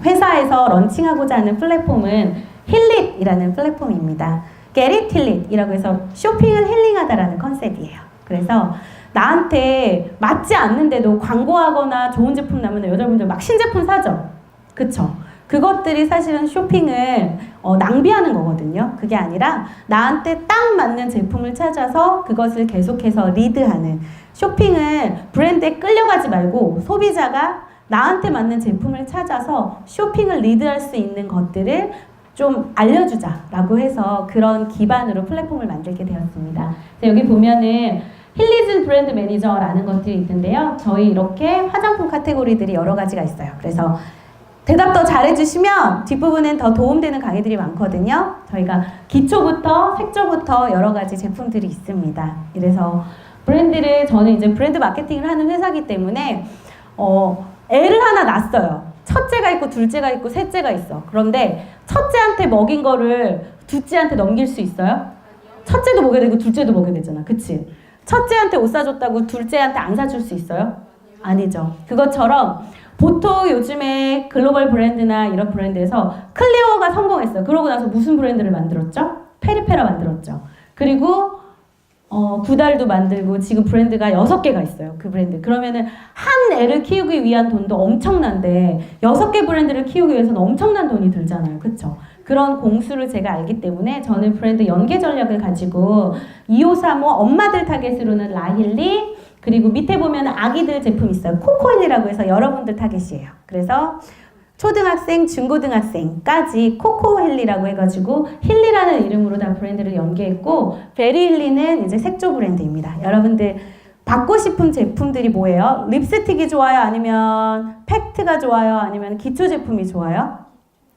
회사에서 런칭하고자 하는 플랫폼은 힐릿이라는 플랫폼입니다. Get it, 힐릿이라고 해서 쇼핑을 힐링하다라는 컨셉이에요. 그래서 나한테 맞지 않는데도 광고하거나 좋은 제품 나면 여자분들 막 신제품 사죠. 그쵸? 그것들이 사실은 쇼핑을 낭비하는 거거든요. 그게 아니라 나한테 딱 맞는 제품을 찾아서 그것을 계속해서 리드하는 쇼핑을 브랜드에 끌려가지 말고 소비자가 나한테 맞는 제품을 찾아서 쇼핑을 리드할 수 있는 것들을 좀 알려주자라고 해서 그런 기반으로 플랫폼을 만들게 되었습니다. 여기 보면은 힐리즌 브랜드 매니저라는 것들이 있는데요. 저희 이렇게 화장품 카테고리들이 여러 가지가 있어요. 그래서 대답 더 잘해주시면 뒷부분엔 더 도움되는 강의들이 많거든요. 저희가 기초부터 색조부터 여러 가지 제품들이 있습니다. 그래서 브랜드를 저는 이제 브랜드 마케팅을 하는 회사이기 때문에 애를 하나 낳았어요. 첫째가 있고 둘째가 있고 셋째가 있어. 그런데 첫째한테 먹인 거를 둘째한테 넘길 수 있어요? 첫째도 먹여야 되고 둘째도 먹여야 되잖아. 그치? 첫째한테 옷 사줬다고 둘째한테 안 사줄 수 있어요? 아니죠. 그것처럼 보통 요즘에 글로벌 브랜드나 이런 브랜드에서 클리오가 성공했어요. 그러고 나서 무슨 브랜드를 만들었죠? 페리페라 만들었죠. 그리고 구달도 만들고 지금 브랜드가 6개가 있어요. 그 브랜드. 그러면은 한 애를 키우기 위한 돈도 엄청난데 6개 브랜드를 키우기 위해서는 엄청난 돈이 들잖아요. 그쵸? 그런 공수를 제가 알기 때문에 저는 브랜드 연계 전략을 가지고 2535 엄마들 타겟으로는 라힐리 그리고 밑에 보면 아기들 제품 있어요. 코코힐리라고 해서 여러분들 타겟이에요. 그래서 초등학생, 중고등학생까지 코코힐리라고 해가지고 힐리라는 이름으로 다 브랜드를 연계했고 베리힐리는 이제 색조 브랜드입니다. 여러분들 받고 싶은 제품들이 뭐예요? 립스틱이 좋아요? 아니면 팩트가 좋아요? 아니면 기초 제품이 좋아요?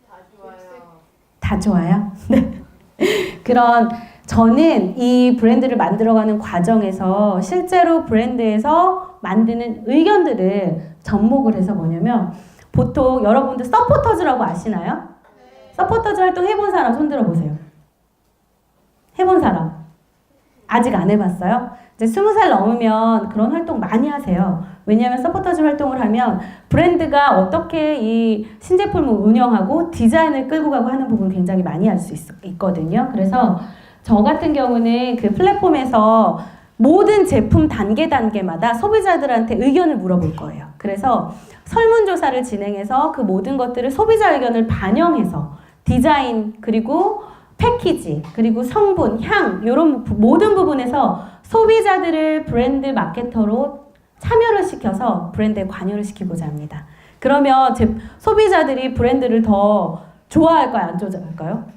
다 좋아요. 다 좋아요? 네. 그런 저는 이 브랜드를 만들어가는 과정에서 실제로 브랜드에서 만드는 의견들을 접목을 해서 뭐냐면 보통 여러분들 서포터즈라고 아시나요? 서포터즈 활동 해본 사람 손 들어보세요. 해본 사람? 아직 안 해봤어요? 이제 20살 넘으면 그런 활동 많이 하세요. 왜냐하면 서포터즈 활동을 하면 브랜드가 어떻게 이 신제품을 운영하고 디자인을 끌고 가고 하는 부분 굉장히 많이 할 수 있거든요. 그래서 저 같은 경우는 그 플랫폼에서 모든 제품 단계마다 소비자들한테 의견을 물어볼 거예요. 그래서 설문조사를 진행해서 그 모든 것들을 소비자 의견을 반영해서 디자인 그리고 패키지 그리고 성분, 향 이런 모든 부분에서 소비자들을 브랜드 마케터로 참여를 시켜서 브랜드에 관여를 시키고자 합니다. 그러면 소비자들이 브랜드를 더 좋아할까요? 안 좋아할까요?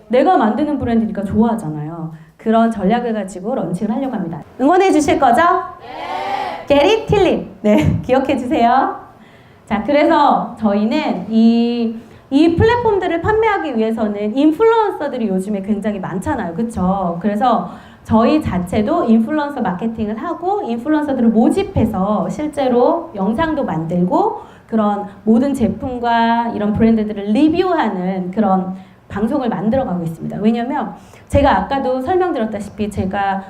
내가 만드는 브랜드니까 좋아하잖아요. 그런 전략을 가지고 런칭을 하려고 합니다. 응원해 주실 거죠? 네. 게리 틸립. 네, 기억해 주세요. 자, 그래서 저희는 이 플랫폼들을 판매하기 위해서는 인플루언서들이 요즘에 굉장히 많잖아요. 그쵸? 그래서 저희 자체도 인플루언서 마케팅을 하고 인플루언서들을 모집해서 실제로 영상도 만들고 그런 모든 제품과 이런 브랜드들을 리뷰하는 그런 방송을 만들어가고 있습니다. 왜냐면 제가 아까도 설명드렸다시피 제가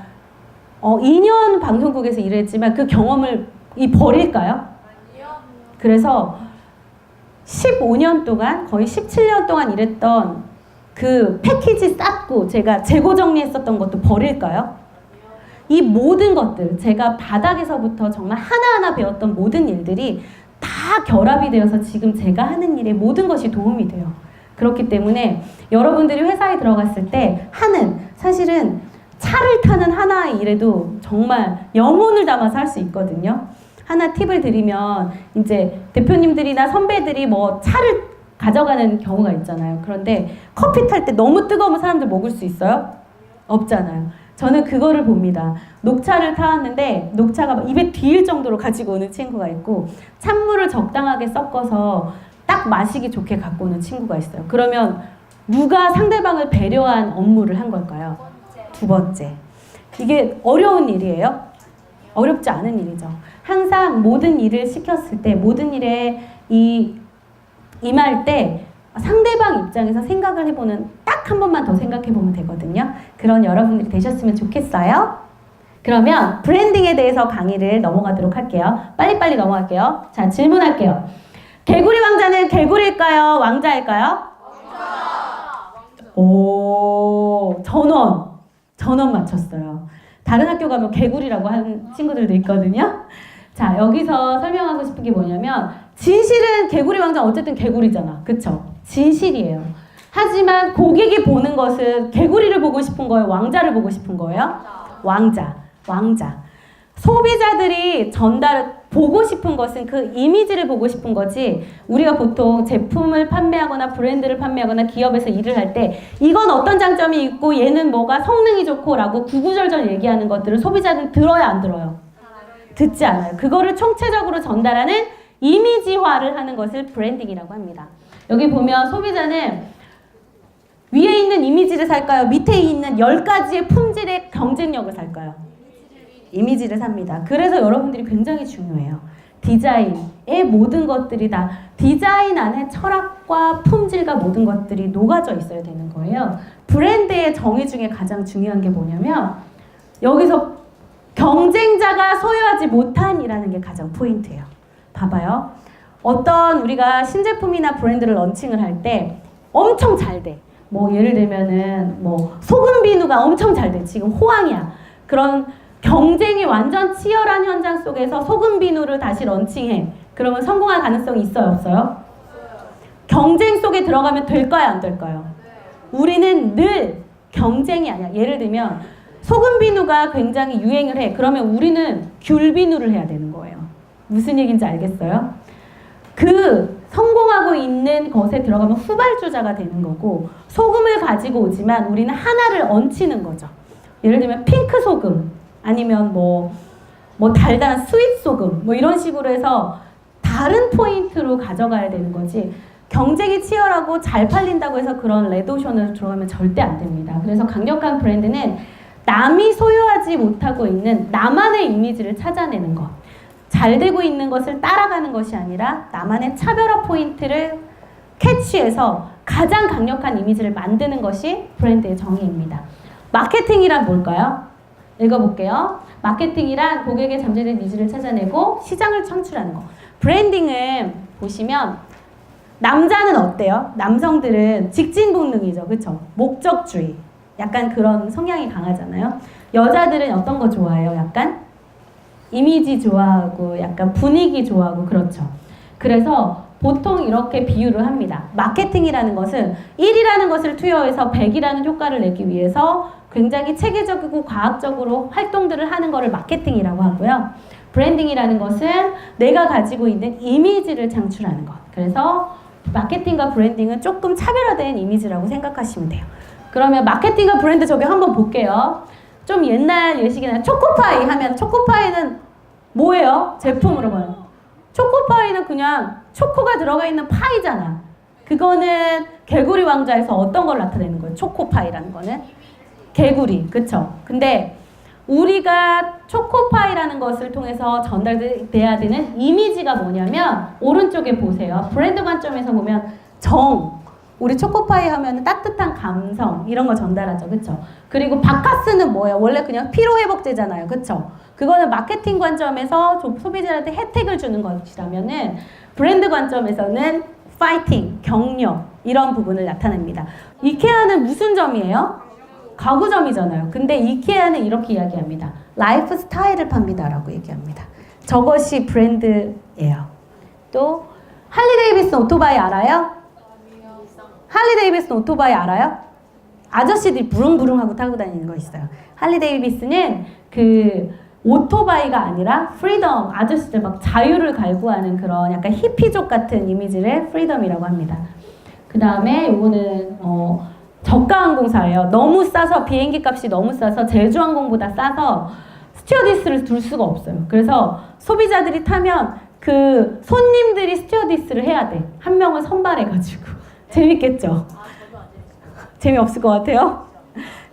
2년 방송국에서 일했지만 그 경험을 버릴까요? 아니요. 그래서 15년 동안 거의 17년 동안 일했던 그 패키지 쌓고 제가 재고 정리했었던 것도 버릴까요? 이 모든 것들 제가 바닥에서부터 정말 하나하나 배웠던 모든 일들이 다 결합이 되어서 지금 제가 하는 일에 모든 것이 도움이 돼요. 그렇기 때문에 여러분들이 회사에 들어갔을 때 사실은 차를 타는 하나의 일에도 정말 영혼을 담아서 할 수 있거든요. 하나 팁을 드리면 이제 대표님들이나 선배들이 뭐 차를 가져가는 경우가 있잖아요. 그런데 커피 탈 때 너무 뜨거우면 사람들 먹을 수 있어요? 없잖아요. 저는 그거를 봅니다. 녹차를 타왔는데 녹차가 입에 뒤일 정도로 가지고 오는 친구가 있고 찬물을 적당하게 섞어서 딱 마시기 좋게 갖고 오는 친구가 있어요. 그러면 누가 상대방을 배려한 업무를 한 걸까요? 두 번째. 이게 어려운 일이에요? 어렵지 않은 일이죠. 항상 모든 일을 시켰을 때, 모든 일에 임할 때 상대방 입장에서 생각을 해보는 딱 한 번만 더 생각해보면 되거든요. 그런 여러분들이 되셨으면 좋겠어요. 그러면 브랜딩에 대해서 강의를 넘어가도록 할게요. 빨리빨리 넘어갈게요. 자, 질문할게요. 개구리 왕자는 개구리일까요? 왕자일까요? 왕자. 오, 전원 맞췄어요. 다른 학교 가면 개구리라고 하는 친구들도 있거든요. 자, 여기서 설명하고 싶은 게 뭐냐면 진실은 개구리 왕자 어쨌든 개구리잖아. 그쵸? 진실이에요. 하지만 고객이 보는 것은 개구리를 보고 싶은 거예요? 왕자를 보고 싶은 거예요? 왕자. 소비자들이 보고 싶은 것은 그 이미지를 보고 싶은 거지 우리가 보통 제품을 판매하거나 브랜드를 판매하거나 기업에서 일을 할 때 이건 어떤 장점이 있고 얘는 뭐가 성능이 좋고 라고 구구절절 얘기하는 것들을 소비자는 들어야 안 들어요? 듣지 않아요. 그거를 총체적으로 전달하는 이미지화를 하는 것을 브랜딩이라고 합니다. 여기 보면 소비자는 위에 있는 이미지를 살까요? 밑에 있는 10가지의 품질의 경쟁력을 살까요? 이미지를 삽니다. 그래서 여러분들이 굉장히 중요해요. 디자인의 모든 것들이 다 디자인 안에 철학과 품질과 모든 것들이 녹아져 있어야 되는 거예요. 브랜드의 정의 중에 가장 중요한 게 뭐냐면 여기서 경쟁자가 소유하지 못한이라는 게 가장 포인트예요. 봐봐요. 어떤 우리가 신제품이나 브랜드를 런칭을 할 때 엄청 잘 돼. 뭐 예를 들면은 뭐 소금 비누가 엄청 잘 돼. 지금 호황이야. 그런 경쟁이 완전 치열한 현장 속에서 소금 비누를 다시 런칭해. 그러면 성공할 가능성이 있어요, 없어요? 경쟁 속에 들어가면 될까요, 안 될까요? 우리는 늘 경쟁이 아니야. 예를 들면 소금 비누가 굉장히 유행을 해. 그러면 우리는 귤 비누를 해야 되는 거예요. 무슨 얘기인지 알겠어요? 그 성공하고 있는 것에 들어가면 후발주자가 되는 거고 소금을 가지고 오지만 우리는 하나를 얹히는 거죠. 예를 들면 핑크 소금 아니면 뭐 달달한 스윗 소금 뭐 이런 식으로 해서 다른 포인트로 가져가야 되는 거지 경쟁이 치열하고 잘 팔린다고 해서 그런 레드오션으로 들어가면 절대 안 됩니다. 그래서 강력한 브랜드는 남이 소유하지 못하고 있는 나만의 이미지를 찾아내는 것. 잘 되고 있는 것을 따라가는 것이 아니라 나만의 차별화 포인트를 캐치해서 가장 강력한 이미지를 만드는 것이 브랜드의 정의입니다. 마케팅이란 뭘까요? 읽어볼게요. 마케팅이란 고객의 잠재된 니즈를 찾아내고 시장을 창출하는 거. 브랜딩은 보시면 남자는 어때요? 남성들은 직진본능이죠. 그쵸? 목적주의. 약간 그런 성향이 강하잖아요. 여자들은 어떤 거 좋아해요? 약간 이미지 좋아하고 약간 분위기 좋아하고 그렇죠. 그래서 보통 이렇게 비유를 합니다. 마케팅이라는 것은 1이라는 것을 투여해서 100이라는 효과를 내기 위해서 굉장히 체계적이고 과학적으로 활동들을 하는 것을 마케팅이라고 하고요. 브랜딩이라는 것은 내가 가지고 있는 이미지를 창출하는 것. 그래서 마케팅과 브랜딩은 조금 차별화된 이미지라고 생각하시면 돼요. 그러면 마케팅과 브랜드 적용 한번 볼게요. 좀 옛날 예식이나 초코파이 하면 초코파이는 뭐예요? 제품으로 봐요. 초코파이는 그냥 초코가 들어가 있는 파이잖아. 그거는 개구리 왕자에서 어떤 걸 나타내는 거예요? 초코파이라는 거는 개구리, 그쵸? 근데 우리가 초코파이라는 것을 통해서 전달돼야 되는 이미지가 뭐냐면 오른쪽에 보세요. 브랜드 관점에서 보면 우리 초코파이 하면 따뜻한 감성 이런 거 전달하죠. 그쵸? 그리고 바카스는 뭐예요? 원래 그냥 피로회복제잖아요. 그쵸? 그거는 마케팅 관점에서 소비자한테 혜택을 주는 것이라면은 브랜드 관점에서는 파이팅, 격려 이런 부분을 나타냅니다. 이케아는 무슨 점이에요? 가구점이잖아요. 근데 이케아는 이렇게 이야기합니다. 라이프 스타일을 팝니다 라고 얘기합니다. 저것이 브랜드예요. 또 할리 데이비슨 오토바이 알아요? 할리 데이비슨 오토바이 알아요? 아저씨들이 부릉부릉하고 타고 다니는 거 있어요. 할리 데이비슨은 그 오토바이가 아니라 프리덤, 아저씨들 막 자유를 갈구하는 그런 약간 히피족 같은 이미지를 프리덤이라고 합니다. 그 다음에 요거는 저가항공사예요. 너무 싸서 비행기 값이 너무 싸서 제주항공보다 싸서 스튜어디스를 둘 수가 없어요. 그래서 소비자들이 타면 그 손님들이 스튜어디스를 해야 돼. 한 명을 선발해가지고. 재밌겠죠? 재미없을 것 같아요?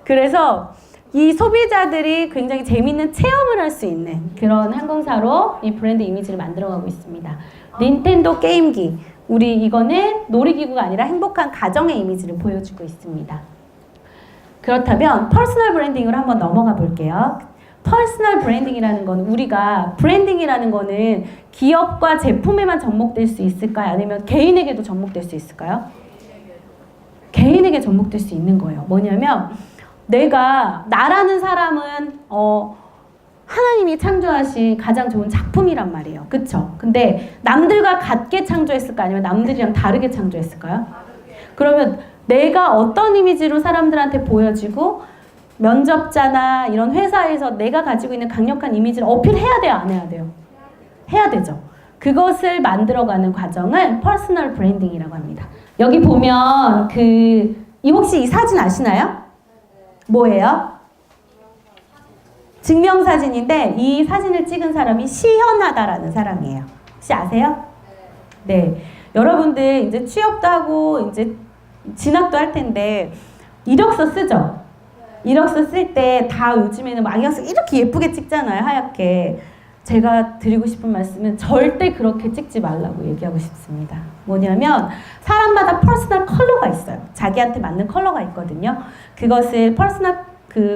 그래서 이 소비자들이 굉장히 재밌는 체험을 할 수 있는 그런 항공사로 이 브랜드 이미지를 만들어가고 있습니다. 닌텐도 게임기. 우리 이거는 놀이기구가 아니라 행복한 가정의 이미지를 보여주고 있습니다. 그렇다면 퍼스널 브랜딩으로 한번 넘어가 볼게요. 퍼스널 브랜딩이라는 건 우리가 브랜딩이라는 거는 기업과 제품에만 접목될 수 있을까요? 아니면 개인에게도 접목될 수 있을까요? 개인에게 접목될 수 있는 거예요. 뭐냐면 나라는 사람은 하나님이 창조하신 가장 좋은 작품이란 말이에요. 그쵸? 근데 남들과 같게 창조했을까? 아니면 남들이랑 다르게 창조했을까요? 그러면 내가 어떤 이미지로 사람들한테 보여지고 면접자나 이런 회사에서 내가 가지고 있는 강력한 이미지를 어필해야 돼요? 안 해야 돼요? 해야 되죠. 그것을 만들어가는 과정을 퍼스널 브랜딩이라고 합니다. 여기 보면 혹시 이 사진 아시나요? 뭐예요? 증명사진인데 이 사진을 찍은 사람이 시현아다라는 사람이에요. 혹시 아세요? 네. 여러분들 이제 취업도 하고 이제 진학도 할 텐데 이력서 쓰죠? 이력서 쓸 때 다 요즘에는 막 이력서 이렇게 예쁘게 찍잖아요. 하얗게. 제가 드리고 싶은 말씀은 절대 그렇게 찍지 말라고 얘기하고 싶습니다. 뭐냐면 사람마다 퍼스널 컬러가 있어요. 자기한테 맞는 컬러가 있거든요. 그것을 퍼스널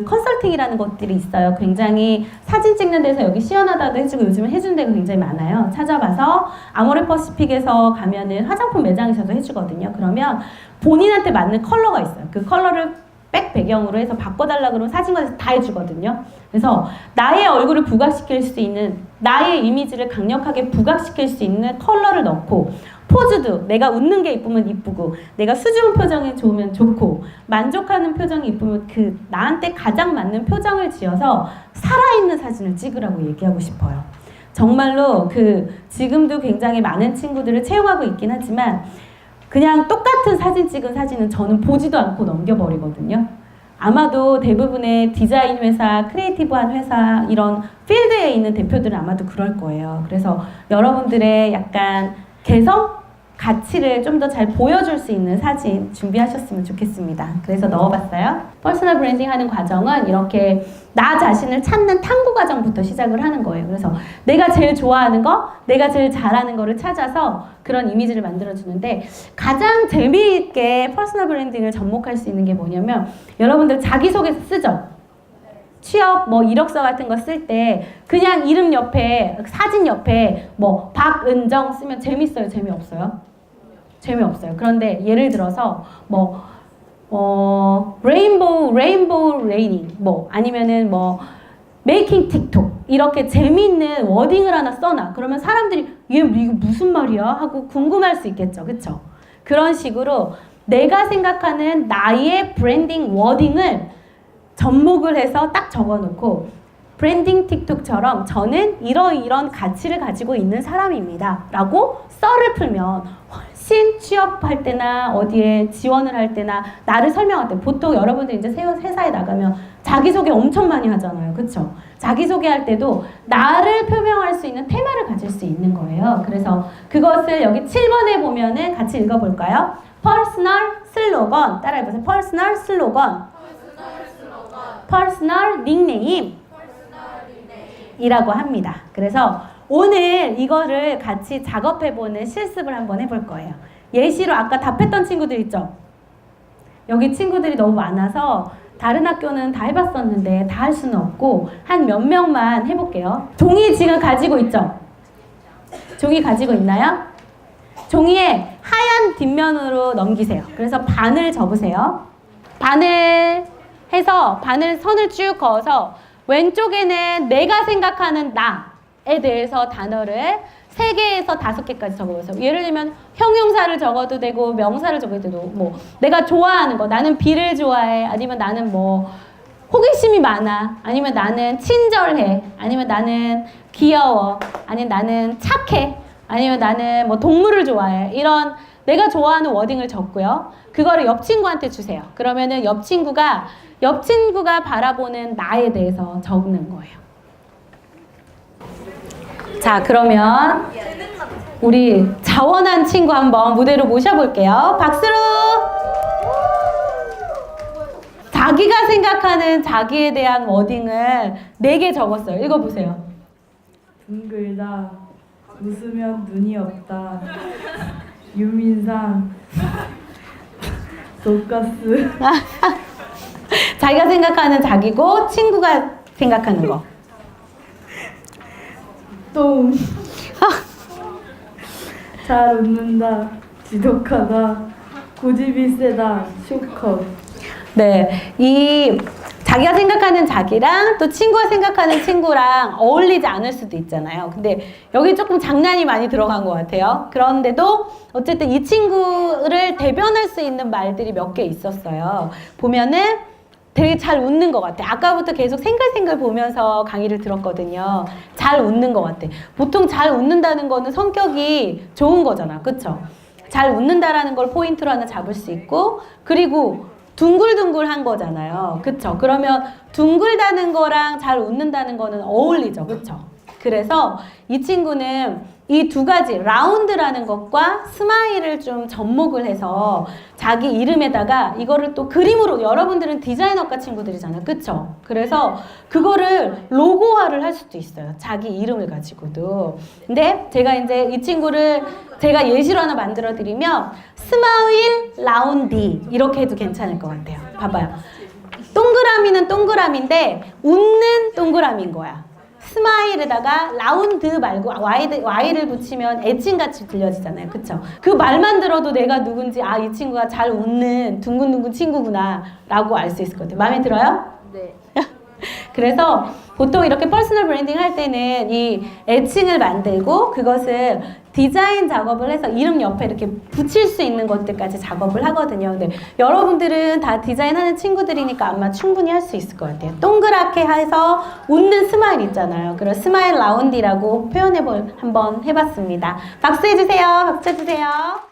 컨설팅이라는 것들이 있어요. 굉장히 사진 찍는 데서 여기 시원하다도 해주고 요즘은 해주는 데가 굉장히 많아요. 찾아봐서 아모레퍼시픽에서 가면은 화장품 매장에서도 해주거든요. 그러면 본인한테 맞는 컬러가 있어요. 그 컬러를 백 배경으로 해서 바꿔달라 그러면 사진관에서 다 해주거든요. 그래서 나의 얼굴을 부각시킬 수 있는 나의 이미지를 강력하게 부각시킬 수 있는 컬러를 넣고 포즈도 내가 웃는 게 이쁘면 이쁘고 내가 수줍은 표정이 좋으면 좋고 만족하는 표정이 이쁘면 나한테 가장 맞는 표정을 지어서 살아있는 사진을 찍으라고 얘기하고 싶어요. 정말로 지금도 굉장히 많은 친구들을 채용하고 있긴 하지만 그냥 똑같은 사진 찍은 사진은 저는 보지도 않고 넘겨버리거든요. 아마도 대부분의 디자인 회사, 크리에이티브한 회사 이런 필드에 있는 대표들은 아마도 그럴 거예요. 그래서 여러분들의 약간 개성? 가치를 좀 더 잘 보여줄 수 있는 사진 준비하셨으면 좋겠습니다. 그래서 넣어봤어요. 퍼스널 브랜딩 하는 과정은 이렇게 나 자신을 찾는 탐구 과정부터 시작을 하는 거예요. 그래서 내가 제일 좋아하는 거, 내가 제일 잘하는 거를 찾아서 그런 이미지를 만들어주는데 가장 재미있게 퍼스널 브랜딩을 접목할 수 있는 게 뭐냐면 여러분들 자기소개서 쓰죠? 취업 뭐 이력서 같은 거 쓸 때 그냥 이름 옆에 사진 옆에 뭐 박은정 쓰면 재밌어요? 재미없어요? 재미없어요. 그런데 예를 들어서 레인보우 레이닝 뭐 아니면은 뭐 메이킹 틱톡 이렇게 재미있는 워딩을 하나 써놔. 그러면 사람들이 얘 이거 무슨 말이야? 하고 궁금할 수 있겠죠. 그쵸? 그런 식으로 내가 생각하는 나의 브랜딩 워딩을 접목을 해서 딱 적어놓고 브랜딩 틱톡처럼 저는 이런 가치를 가지고 있는 사람입니다 라고 썰을 풀면 훨씬 취업할 때나 어디에 지원을 할 때나 나를 설명할 때 보통 여러분들 이제 회사에 나가면 자기소개 엄청 많이 하잖아요. 그쵸? 자기소개할 때도 나를 표명할 수 있는 테마를 가질 수 있는 거예요. 그래서 그것을 여기 7번에 보면은 같이 읽어볼까요? 퍼스널 슬로건 따라해보세요. 퍼스널 슬로건 퍼스널 닉네임 이라고 합니다. 그래서 오늘 이거를 같이 작업해보는 실습을 한번 해볼 거예요. 예시로 아까 답했던 친구들 있죠? 여기 친구들이 너무 많아서 다른 학교는 다 해봤었는데 다 할 수는 없고 한 몇 명만 해볼게요. 종이 지금 가지고 있죠? 종이 가지고 있나요? 종이에 하얀 뒷면으로 넘기세요. 그래서 반을 접으세요. 반을 해서 반을 선을 쭉 그어서 왼쪽에는 내가 생각하는 나에 대해서 단어를 3개에서 5개까지 적어보세요. 예를 들면 형용사를 적어도 되고 명사를 적어도 되고 뭐 내가 좋아하는 거 나는 비를 좋아해 아니면 나는 뭐 호기심이 많아 아니면 나는 친절해 아니면 나는 귀여워 아니면 나는 착해 아니면 나는 뭐 동물을 좋아해 이런 내가 좋아하는 워딩을 적고요. 그거를 옆 친구한테 주세요. 그러면은 옆 친구가 바라보는 나에 대해서 적는 거예요. 자, 그러면 우리 자원한 친구 한번 무대로 모셔볼게요. 박수로! 자기가 생각하는 자기에 대한 워딩을 4개 적었어요. 읽어보세요. 둥글다, 웃으면 눈이 없다, 유민상, 돈가스. 자기가 생각하는 자기고 친구가 생각하는 거. 똥. 잘 웃는다, 지독하다, 고집이 세다, 쇼컷. 네, 이 자기가 생각하는 자기랑 또 친구가 생각하는 친구랑 어울리지 않을 수도 있잖아요. 근데 여기 조금 장난이 많이 들어간 것 같아요. 그런데도 어쨌든 이 친구를 대변할 수 있는 말들이 몇 개 있었어요. 보면은 되게 잘 웃는 것 같아. 아까부터 계속 생글생글 보면서 강의를 들었거든요. 잘 웃는 것 같아. 보통 잘 웃는다는 거는 성격이 좋은 거잖아. 그쵸? 잘 웃는다라는 걸 포인트로 하나 잡을 수 있고 그리고 둥글둥글한 거잖아요. 그쵸? 그러면 둥글다는 거랑 잘 웃는다는 거는 어울리죠. 그쵸? 그래서 이 친구는 이 2가지 라운드라는 것과 스마일을 좀 접목을 해서 자기 이름에다가 이거를 또 그림으로 여러분들은 디자이너과 친구들이잖아요. 그쵸? 그래서 그거를 로고화를 할 수도 있어요. 자기 이름을 가지고도. 근데 제가 이제 이 친구를 제가 예시로 하나 만들어 드리면 스마일 라운디 이렇게 해도 괜찮을 것 같아요. 봐봐요. 동그라미는 동그라미인데 웃는 동그라미인 거야. 스마일에다가 라운드 말고 Y를 붙이면 애칭같이 들려지잖아요. 그쵸? 그 말만 들어도 내가 누군지 아, 이 친구가 잘 웃는 둥근둥근 친구구나 라고 알 수 있을 것 같아요. 마음에 들어요? 네. 그래서 보통 이렇게 퍼스널 브랜딩 할 때는 이 애칭을 만들고 그것을 디자인 작업을 해서 이름 옆에 이렇게 붙일 수 있는 것들까지 작업을 하거든요. 근데 여러분들은 다 디자인하는 친구들이니까 아마 충분히 할 수 있을 것 같아요. 동그랗게 해서 웃는 스마일 있잖아요. 그런 스마일 라운디라고 한번 해봤습니다. 박수 해주세요. 박수 해주세요.